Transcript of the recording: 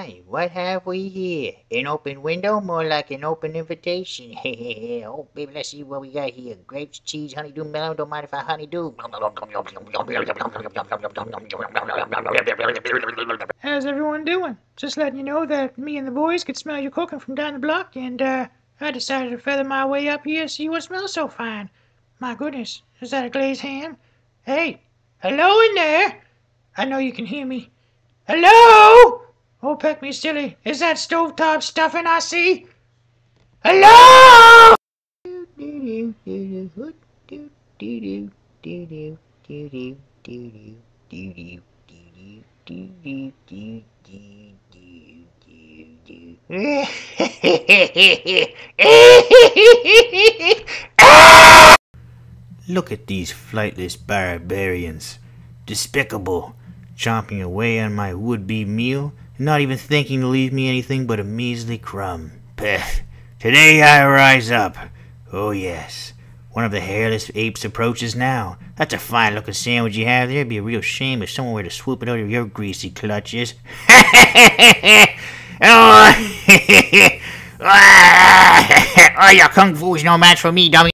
my, what have we here? An open window? More like an open invitation. Oh, baby, let's see what we got here. Grapes, cheese, honeydew melon. Don't mind if I honeydew. How's everyone doing? Just letting you know that me and the boys could smell you cooking from down the block, and I decided to feather my way up here to see what smells so fine. My goodness, is that a glazed ham? Hey, hello in there! I know you can hear me. Hello? Oh, peck me silly. Is that stovetop stuffing I see? Hello? Look at these flightless barbarians. Despicable. Chomping away on my would-be meal, and not even thinking to leave me anything but a measly crumb. Peh. Today I rise up. Oh yes. One of the hairless apes approaches now. That's a fine-looking sandwich you have there. It'd be a real shame if someone were to swoop it out of your greasy clutches. Oh, your kung fu is no match for me, dummy.